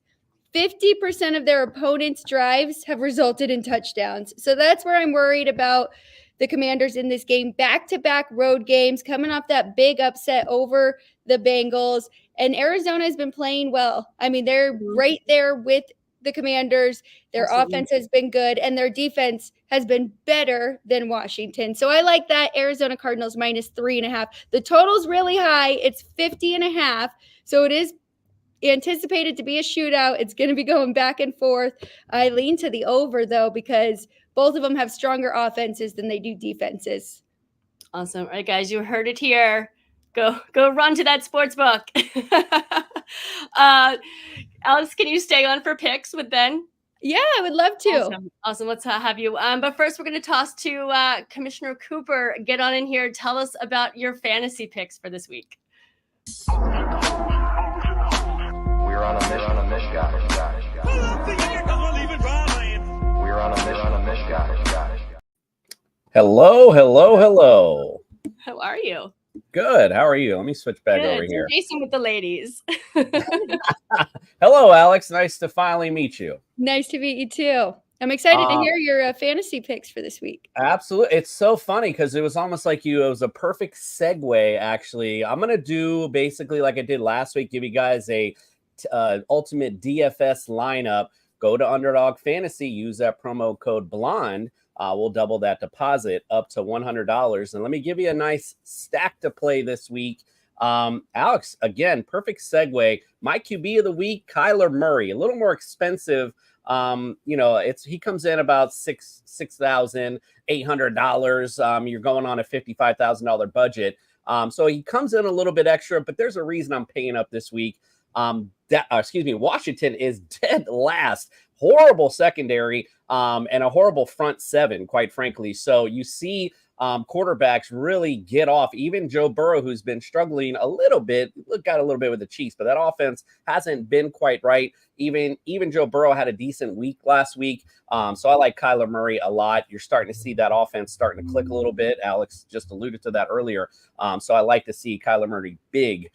50% of their opponents' drives have resulted in touchdowns. So that's where I'm worried about the Commanders in this game. Back-to-back road games, coming off that big upset over the Bengals. And Arizona has been playing well. I mean, they're right there with the Commanders. Their offense has been good, and their defense has been better than Washington. So I like that. Arizona Cardinals minus 3.5. The total's really high. It's 50.5. So it is anticipated to be a shootout. It's going to be going back and forth. I lean to the over, though, because both of them have stronger offenses than they do defenses. Awesome. All right, guys, you heard it here. Go run to that sports book. Alex, can you stay on for picks with Ben? Yeah, I would love to. Awesome. Let's have you. But first, we're going to toss to Commissioner Cooper. Get on in here. Tell us about your fantasy picks for this week. We're on a mission, guys. We're on a mission, guys. Hello. How are you? Good. How are you? Let me switch back over It's here. Jason with the ladies. Hello, Alex. Nice to finally meet you. Nice to meet you too. I'm excited to hear your fantasy picks for this week. Absolutely. It's so funny because it was almost like it was a perfect segue, actually. I'm going to do basically like I did last week, give you guys a ultimate DFS lineup. Go to Underdog Fantasy, use that promo code BLONDE. We'll double that deposit up to $100. And let me give you a nice stack to play this week. Alex, again, perfect segue. My QB of the week, Kyler Murray, a little more expensive. He comes in about $6,800. You're going on a $55,000 budget. So he comes in a little bit extra, but there's a reason I'm paying up this week. Washington is dead last. Horrible secondary and a horrible front seven, quite frankly. So you see quarterbacks really get off. Even Joe Burrow, who's been struggling a little bit, got a little bit with the Chiefs, but that offense hasn't been quite right. Even Joe Burrow had a decent week last week. So I like Kyler Murray a lot. You're starting to see that offense starting to click a little bit. Alex just alluded to that earlier. So I like to see Kyler Murray big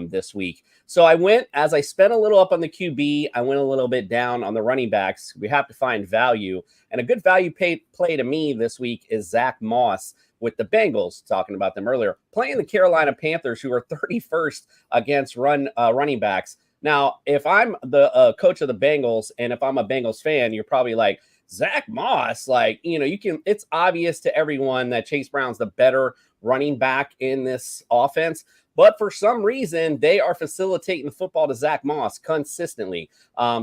this week. So as I spent a little up on the QB, I went a little bit down on the running backs. We have to find value. And a good value play to me this week is Zach Moss with the Bengals, talking about them earlier, playing the Carolina Panthers, who are 31st against running backs. Now, if I'm the coach of the Bengals and if I'm a Bengals fan, you're probably like, Zach Moss, it's obvious to everyone that Chase Brown's the better running back in this offense. But for some reason, they are facilitating the football to Zach Moss consistently.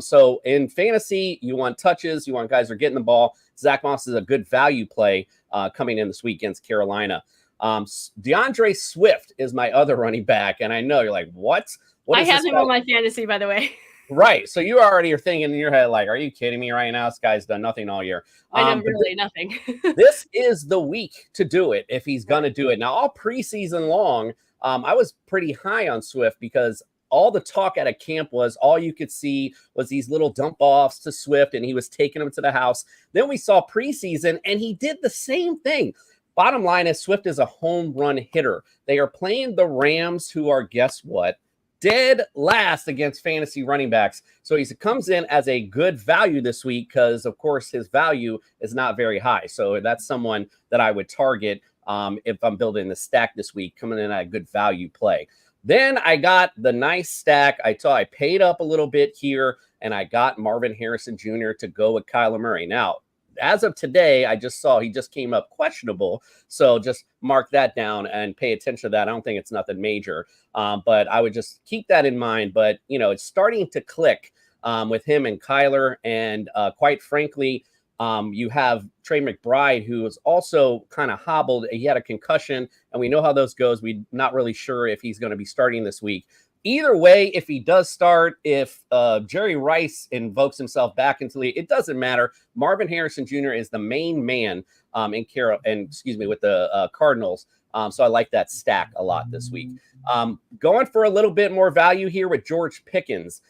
So in fantasy, you want touches. You want guys who are getting the ball. Zach Moss is a good value play coming in this week against Carolina. DeAndre Swift is my other running back. And I know you're like, what? I have him on my fantasy, by the way. Right. So you already are thinking in your head, like, are you kidding me right now? This guy's done nothing all year. I know, really nothing. This is the week to do it if he's going to do it. Now, all preseason long, I was pretty high on Swift because all the talk at a camp was all you could see was these little dump offs to Swift, and he was taking them to the house. Then we saw preseason, and he did the same thing. Bottom line is Swift is a home run hitter. They are playing the Rams, who are, guess what? Dead last against fantasy running backs. So he comes in as a good value this week because, of course, his value is not very high. So that's someone that I would target if I'm building the stack this week, coming in at a good value play. Then I got the nice stack. I paid up a little bit here, and I got Marvin Harrison Jr. to go with Kyler Murray. Now, as of today, I just saw he just came up questionable. So just mark that down and pay attention to that. I don't think it's nothing major, but I would just keep that in mind. But, it's starting to click with him and Kyler. And quite frankly, you have Trey McBride, who is also kind of hobbled. He had a concussion, and we know how those goes. We're not really sure if he's going to be starting this week. Either way, if he does start, if Jerry Rice invokes himself back into the league, it doesn't matter. Marvin Harrison Jr. is the main man with the Cardinals. So I like that stack a lot this week. Going for a little bit more value here with George Pickens.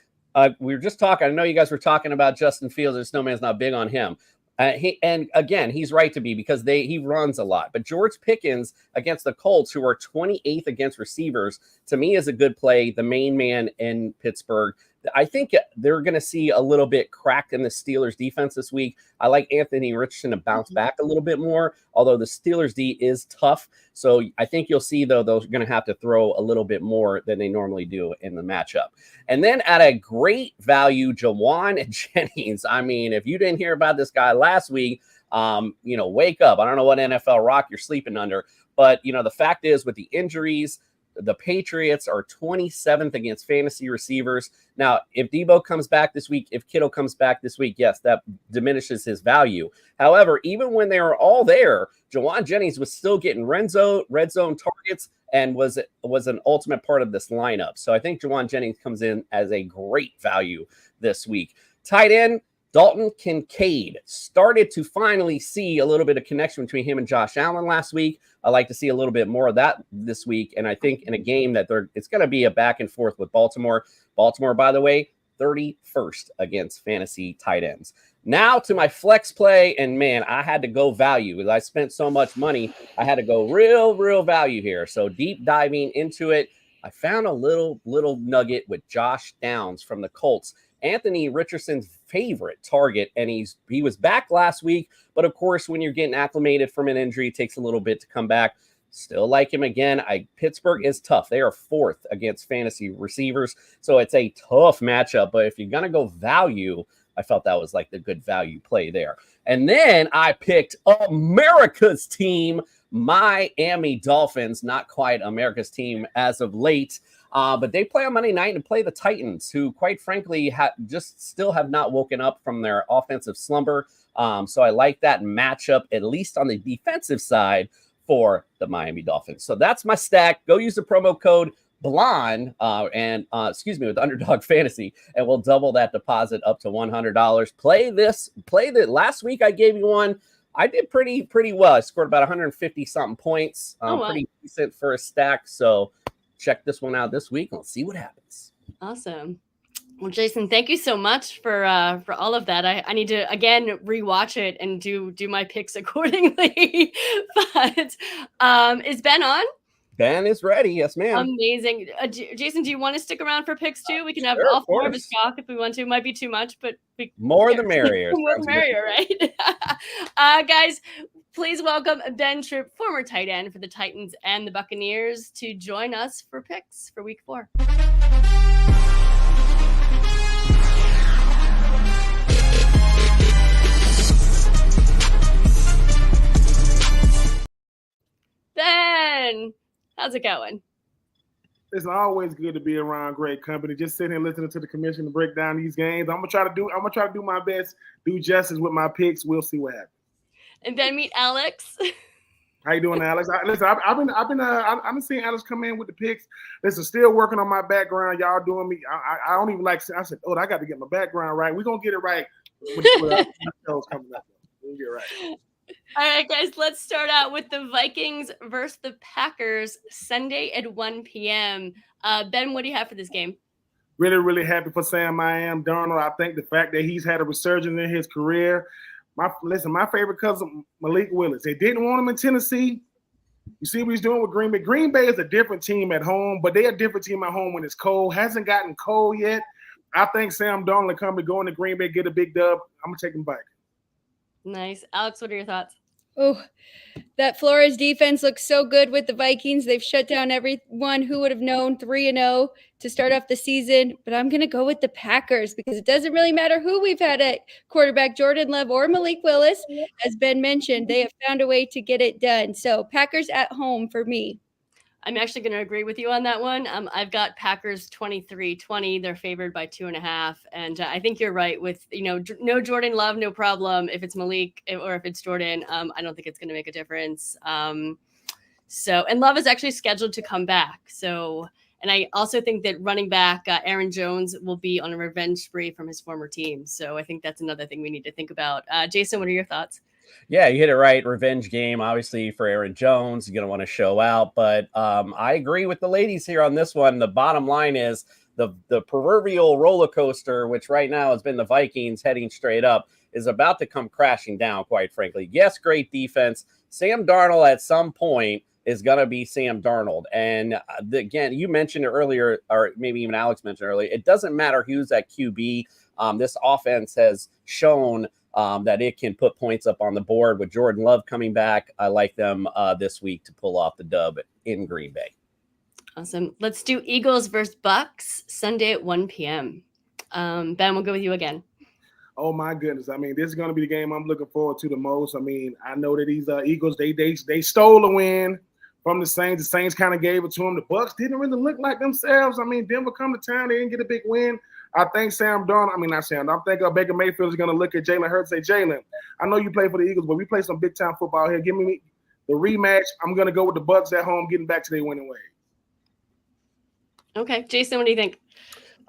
We were just talking. I know you guys were talking about Justin Fields, and Snowman's not big on him. And again, he's right to be because he runs a lot. But George Pickens against the Colts, who are 28th against receivers, to me is a good play. The main man in Pittsburgh. I think they're going to see a little bit cracked in the Steelers defense this week. I like Anthony Richardson to bounce back a little bit more, although the Steelers D is tough. So I think you'll see, though, they're going to have to throw a little bit more than they normally do in the matchup. And then at a great value, Jawan Jennings. I mean, if you didn't hear about this guy last week, wake up. I don't know what NFL rock you're sleeping under, but, the fact is with the injuries, the Patriots are 27th against fantasy receivers. Now, if Debo comes back this week, if Kittle comes back this week, yes, that diminishes his value. However, even when they were all there, Jawan Jennings was still getting red zone targets and was an ultimate part of this lineup. So I think Jawan Jennings comes in as a great value this week. Tight end, Dalton Kincaid started to finally see a little bit of connection between him and Josh Allen last week. I like to see a little bit more of that this week. And I think in a game that it's going to be a back and forth with Baltimore. Baltimore, by the way, 31st against fantasy tight ends. Now to my flex play. And man, I had to go value because I spent so much money. I had to go real value here. So deep diving into it, I found a little nugget with Josh Downs from the Colts. Anthony Richardson's favorite target, and he was back last week, but of course, when you're getting acclimated from an injury, it takes a little bit to come back. Still like him again. Pittsburgh is tough. They are 4th against fantasy receivers, so it's a tough matchup. But if you're gonna go value, I felt that was like the good value play there. And then I picked America's team, Miami Dolphins. Not quite America's team as of late. But they play on Monday night and play the Titans, who, quite frankly, still have not woken up from their offensive slumber. So I like that matchup, at least on the defensive side, for the Miami Dolphins. So that's my stack. Go use the promo code Blonde with Underdog Fantasy, and we'll double that deposit up to $100. Play that last week. I gave you one. I did pretty well. I scored about 150 something points. Wow. Pretty decent for a stack. So check this one out this week and let's see what happens. Awesome. Well, Jason, thank you so much for all of that. I need to again rewatch it and do my picks accordingly. But is Ben on? Ben is ready. Yes, ma'am. Amazing. Jason, do you want to stick around for picks too? We can have Sure, all four of us talk if we want to. Might be too much, but more the merrier. More the merrier, right? Guys, please welcome Ben Troupe, former tight end for the Titans and the Buccaneers, to join us for picks for week 4. Ben, how's it going? It's always good to be around great company. Just sitting here listening to the commission to break down these games. I'm gonna try to do my best, do justice with my picks. We'll see what happens. And then meet Alex. How you doing, Alex? I've been seeing Alex come in with the picks. Listen, still working on my background. Y'all doing me. I don't even like. I said, I got to get my background right. We're gonna get it right. With shows coming up. We'll get it right. All right, guys, let's start out with the Vikings versus the Packers Sunday at 1 p.m. Ben, what do you have for this game? Really, really happy for Sam Darnold. I think the fact that he's had a resurgence in his career. My favorite cousin, Malik Willis. They didn't want him in Tennessee. You see what he's doing with Green Bay. Green Bay is a different team at home, but they're a different team at home when it's cold. Hasn't gotten cold yet. I think Sam Darnold will come to go into Green Bay, get a big dub. I'm going to take him back. Nice. Alex, what are your thoughts? Oh, that Flores defense looks so good with the Vikings. They've shut down everyone. Who would have known 3-0 to start off the season? But I'm going to go with the Packers because it doesn't really matter who we've had at quarterback, Jordan Love or Malik Willis. As Ben mentioned, they have found a way to get it done. So Packers at home for me. I'm actually going to agree with you on that one. I've got Packers 23-20. They're favored by 2.5. And I think you're right with, no Jordan Love, no problem. If it's Malik or if it's Jordan, I don't think it's going to make a difference. And Love is actually scheduled to come back. And I also think that running back Aaron Jones will be on a revenge spree from his former team. So I think that's another thing we need to think about. Jason, what are your thoughts? Yeah, you hit it right. Revenge game, obviously, for Aaron Jones. You're going to want to show out. But I agree with the ladies here on this one. The bottom line is the proverbial roller coaster, which right now has been the Vikings heading straight up, is about to come crashing down, quite frankly. Yes, great defense. Sam Darnold at some point is going to be Sam Darnold. And again, you mentioned it earlier, or maybe even Alex mentioned earlier, it doesn't matter who's at QB. This offense has shown that it can put points up on the board. With Jordan Love coming back, I like them this week to pull off the dub in Green Bay. Awesome. Let's do Eagles versus Bucks Sunday at 1 p.m. Ben, we'll go with you again. Oh my goodness! I mean, this is going to be the game I'm looking forward to the most. I mean, I know that these Eagles they stole a win from the Saints. The Saints kind of gave it to them. The Bucks didn't really look like themselves. I mean, Denver come to town, they didn't get a big win. I think Sam Darnold, I think Baker Mayfield is going to look at Jalen Hurts and say, Jalen, I know you play for the Eagles, but we play some big-time football here. Give me the rematch. I'm going to go with the Bucks at home, getting back to their winning way. Okay. Jason, what do you think?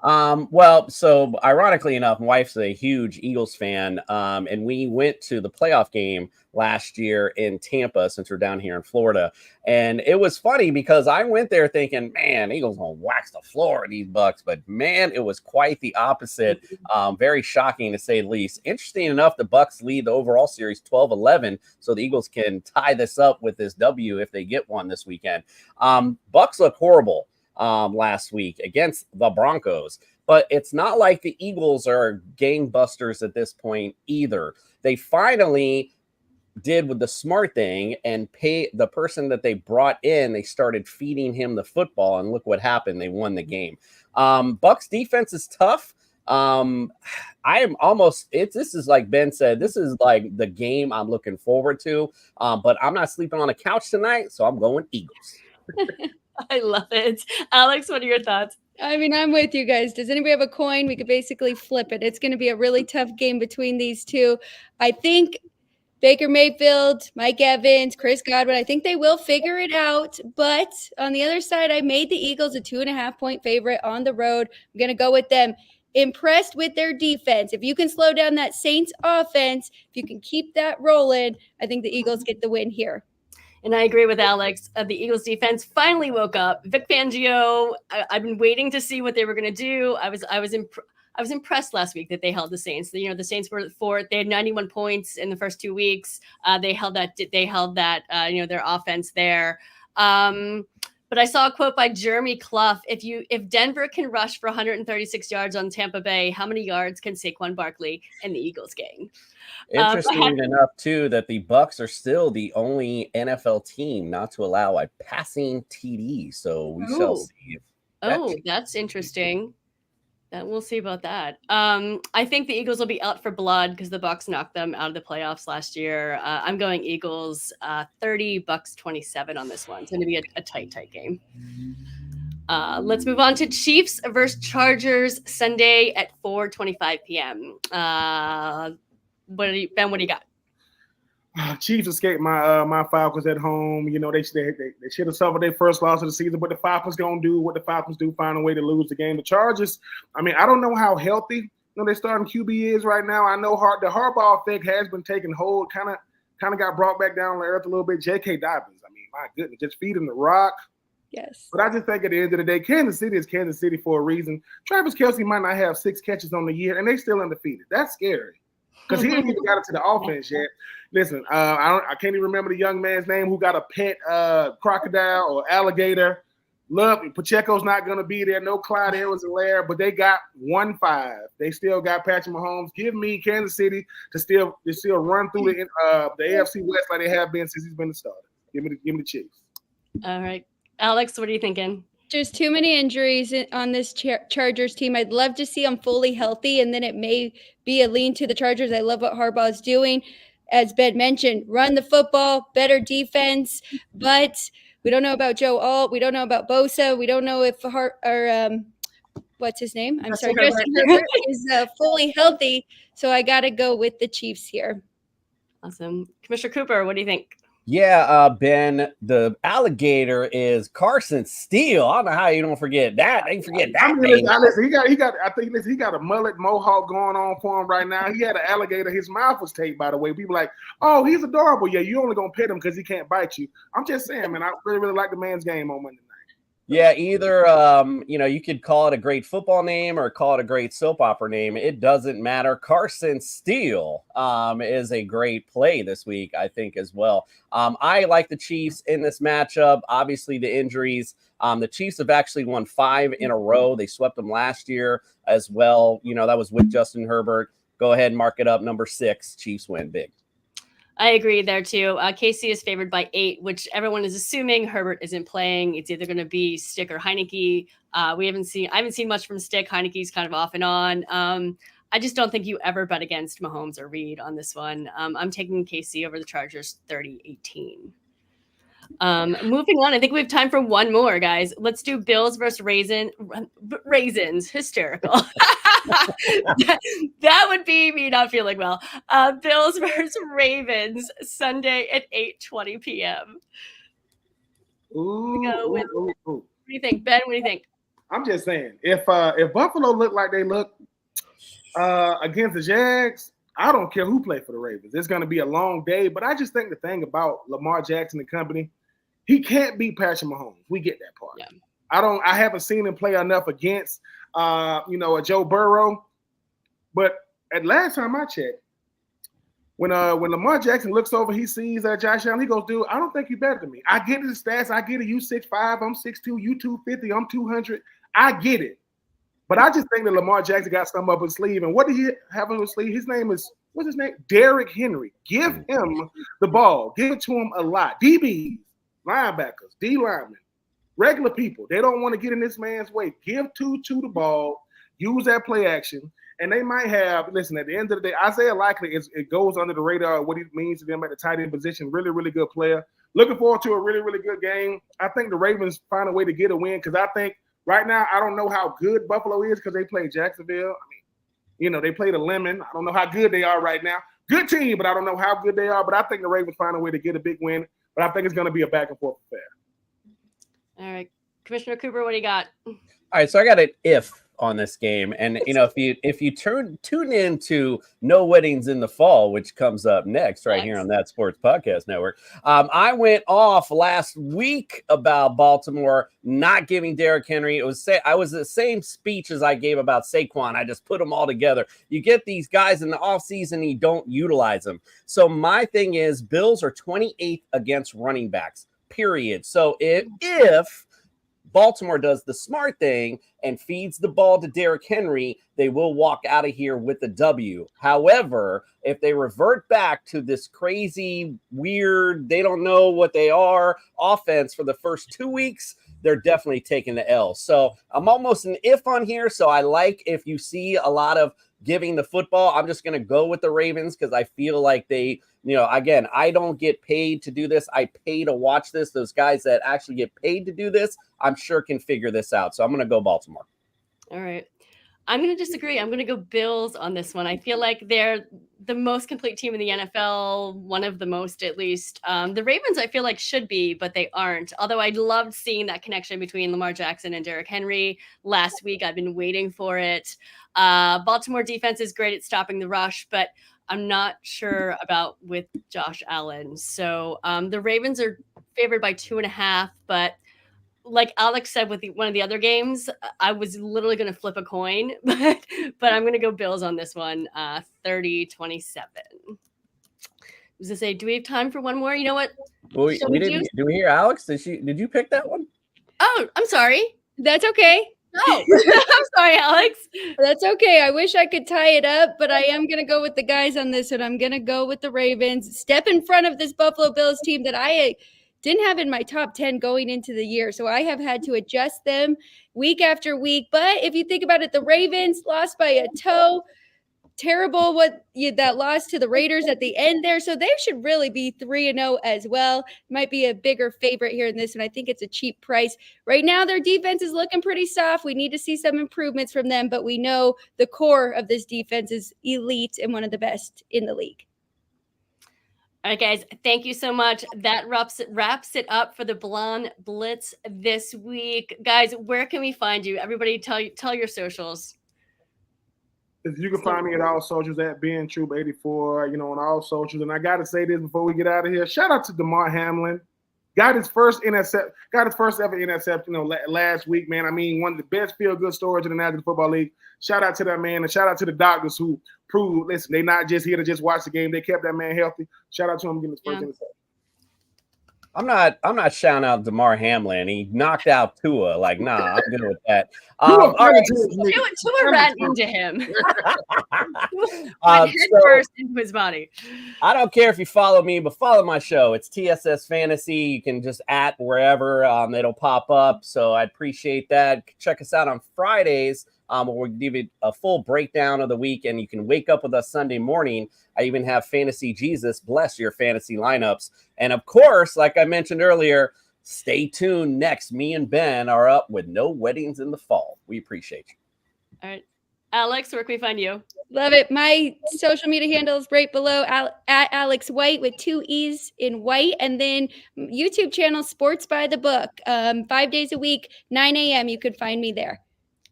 Well, so ironically enough, my wife's a huge Eagles fan. And we went to the playoff game last year in Tampa, since we're down here in Florida. And it was funny because I went there thinking, man, Eagles gonna wax the floor of these Bucks. But man, it was quite the opposite. Very shocking to say the least. Interesting enough, the Bucks lead the overall series 12-11. So the Eagles can tie this up with this W if they get one this weekend. Bucks look horrible last week against the Broncos, but it's not like the Eagles are gangbusters at this point either. They finally did with the smart thing and pay the person that they brought in. They started feeding him the football, and look what happened. They won the game. Bucks defense is tough. This is like Ben said, this is like the game I'm looking forward to. But I'm not sleeping on a couch tonight, so I'm going Eagles. I love it. Alex, what are your thoughts? I mean, I'm with you guys. Does anybody have a coin? We could basically flip it. It's going to be a really tough game between these two. I think Baker Mayfield, Mike Evans, Chris Godwin. I think they will figure it out. But on the other side, I made the Eagles a 2.5-point favorite on the road. I'm going to go with them. Impressed with their defense. If you can slow down that Saints offense, if you can keep that rolling, I think the Eagles get the win here. And I agree with Alex. The Eagles defense finally woke up. Vic Fangio, I've been waiting to see what they were going to do. I was impressed last week that they held the Saints. You know, the Saints were fourth. They had 91 points in the first 2 weeks. They held that. Their offense there. But I saw a quote by Jeremy Clough. If Denver can rush for 136 yards on Tampa Bay, how many yards can Saquon Barkley and the Eagles gain? Interesting enough, too, that the Bucs are still the only NFL team not to allow a passing TD. So we shall see. That's interesting. We'll see about that. I think the Eagles will be out for blood because the Bucs knocked them out of the playoffs last year. I'm going Eagles 30, Bucs 27 on this one. It's going to be a tight game. Let's move on to Chiefs versus Chargers Sunday at 4:25 p.m. Ben, what do you got? Chiefs escaped my Falcons at home. You know, they should have suffered their first loss of the season, but the Falcons gonna do what the Falcons do, find a way to lose the game. The Chargers, I mean, I don't know how healthy their starting QB is right now. I know the Harbaugh effect has been taking hold, kind of got brought back down to earth a little bit. J.K. Dobbins, I mean, my goodness, just feed him the rock. Yes. But I just think at the end of the day, Kansas City is Kansas City for a reason. Travis Kelce might not have 6 catches on the year, and they still undefeated. That's scary. Because he ain't even got into the offense yet. Listen, I can't even remember the young man's name who got a pet crocodile or alligator. Pacheco's not going to be there. No Clyde Edwards-Helaire, but they got 1-5. They still got Patrick Mahomes. Give me Kansas City to still run through the AFC West like they have been since he's been the starter. Give me the Chiefs. All right. Alex, what are you thinking? There's too many injuries on this Chargers team. I'd love to see them fully healthy, and then it may be a lean to the Chargers. I love what Harbaugh's doing. As Ben mentioned, run the football, better defense, but we don't know about Joe Alt. We don't know about Bosa. We don't know if what's his name? I'm sorry, Justin Herbert is fully healthy. So I got to go with the Chiefs here. Awesome. Commissioner Cooper, what do you think? Yeah, Ben, the alligator is Carson Steele. I don't know how you don't forget that. They forget that. I mean, he got a mullet mohawk going on for him right now. He had an alligator. His mouth was taped, by the way. People like, oh, he's adorable. Yeah, you only gonna pet him because he can't bite you. I'm just saying, man. I really, really like the man's game on Monday night. Yeah, either you could call it a great football name or call it a great soap opera name. It doesn't matter. Carson Steele is a great play this week, I think, as well. I like the Chiefs in this matchup. Obviously, the injuries. The Chiefs have actually won 5 in a row. They swept them last year as well. You know, that was with Justin Herbert. Go ahead and mark it up. Number 6, Chiefs win big. I agree there too. KC is favored by 8, which everyone is assuming Herbert isn't playing. It's either going to be Stick or Heineke. I haven't seen much from Stick. Heineke's kind of off and on. I just don't think you ever bet against Mahomes or Reed on this one. I'm taking KC over the Chargers 30-18. Moving on, I think we have time for one more, guys. Let's do Bills versus Raisins. Hysterical. that would be me not feeling well. Bills versus Ravens Sunday at 8:20 p.m. What do you think, Ben? What do you think? I'm just saying, if Buffalo look like they look against the Jags, I don't care who play for the Ravens. It's going to be a long day, but I just think the thing about Lamar Jackson and company, he can't beat Patrick Mahomes. We get that part. Yeah. I haven't seen him play enough against a Joe Burrow. But at last time I checked, when Lamar Jackson looks over, he sees Josh Allen, he goes, dude, I don't think you're better than me. I get his stats. I get it. You 6'5", I'm 6'2", you 250, I'm 200. I get it. But I just think that Lamar Jackson got something up his sleeve. And what did he have on his sleeve? His name is, what's his name? Derrick Henry. Give him the ball. Give it to him a lot. DBs, linebackers, D linemen, regular people. They don't want to get in this man's way. Give Tutu the ball. Use that play action. And they might have, listen, at the end of the day, Isaiah Likely, it goes under the radar of what he means to them at the tight end position. Really, really good player. Looking forward to a really, really good game. I think the Ravens find a way to get a win because I think right now I don't know how good Buffalo is because they play Jacksonville. I mean, they play the Lemon. I don't know how good they are right now. Good team, but I don't know how good they are. But I think the Ravens find a way to get a big win. But I think it's going to be a back and forth affair. All right, Commissioner Cooper, what do you got? All right, so I got an if on this game, and if you tune in to No Weddings in the Fall, which comes up next right here on That Sports Podcast Network. I went off last week about Baltimore not giving Derrick Henry. I was the same speech as I gave about Saquon. I just put them all together. You get these guys in the offseason, you don't utilize them. So my thing is, Bills are 28th against running backs, period. So if Baltimore does the smart thing and feeds the ball to Derrick Henry, they will walk out of here with a W. However, if they revert back to this crazy, weird, they don't know what they are offense for the first 2 weeks, they're definitely taking the L. So I'm almost an if on here. So I like if you see a lot of giving the football, I'm just going to go with the Ravens because I feel like they, again, I don't get paid to do this. I pay to watch this. Those guys that actually get paid to do this, I'm sure can figure this out. So I'm going to go Baltimore. All right. I'm going to disagree. I'm going to go Bills on this one. I feel like they're the most complete team in the NFL, one of the most at least. The Ravens, I feel like, should be, but they aren't. Although I loved seeing that connection between Lamar Jackson and Derrick Henry last week. I've been waiting for it. Baltimore defense is great at stopping the rush, but I'm not sure about with Josh Allen. So the Ravens are favored by 2.5, but like Alex said with one of the other games, I was literally going to flip a coin, but I'm going to go Bills on this one, 30-27. I was going to say, do we have time for one more? You know what? Well, we didn't. Do we hear Alex? Did you pick that one? Oh, I'm sorry. That's okay. Oh, I'm sorry, Alex. That's okay. I wish I could tie it up, but I am going to go with the guys on this, and I'm going to go with the Ravens. Step in front of this Buffalo Bills team that I didn't have in my top 10 going into the year. So I have had to adjust them week after week. But if you think about it, the Ravens lost by a toe. Terrible that loss to the Raiders at the end there. So they should really be 3-0 as well. Might be a bigger favorite here in this one. I think it's a cheap price. Right now, their defense is looking pretty soft. We need to see some improvements from them, but we know the core of this defense is elite and one of the best in the league. All right, guys, thank you so much. That wraps it up for the Blonde Blitz this week. Guys, where can we find you? Everybody tell your socials. You can find me at all socials at Ben Troupe 84, on all socials. And I got to say this before we get out of here. Shout out to Damar Hamlin. Got his first ever interception, last week, man. I mean, one of the best feel-good stories in the National Football League. Shout out to that man, and shout out to the doctors who proved, listen, they're not just here to just watch the game. They kept that man healthy. Shout out to him getting his first interception. I'm not shouting out Damar Hamlin. He knocked out Tua. Like, nah, I'm good with that. All right. Tua ran into him. Head first into his body. I don't care if you follow me, but follow my show. It's TSS Fantasy. You can just at wherever it'll pop up. So I appreciate that. Check us out on Fridays. We'll give you a full breakdown of the week, and you can wake up with us Sunday morning. I even have Fantasy Jesus bless your fantasy lineups. And of course, like I mentioned earlier, stay tuned. Next, me and Ben are up with No Weddings in the Fall. We appreciate you. All right. Alex, where can we find you? Love it. My social media handle is right below at Alex White with 2 E's in white. And then YouTube channel Sports by the Book. 5 days a week, 9 a.m. You could find me there.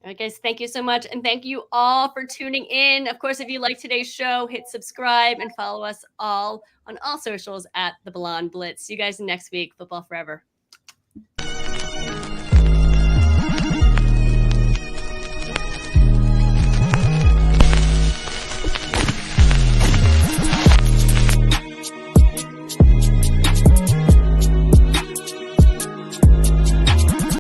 All right, guys, thank you so much. And thank you all for tuning in. Of course, if you like today's show, hit subscribe and follow us all on all socials at The Blonde Blitz. See you guys next week. Football forever.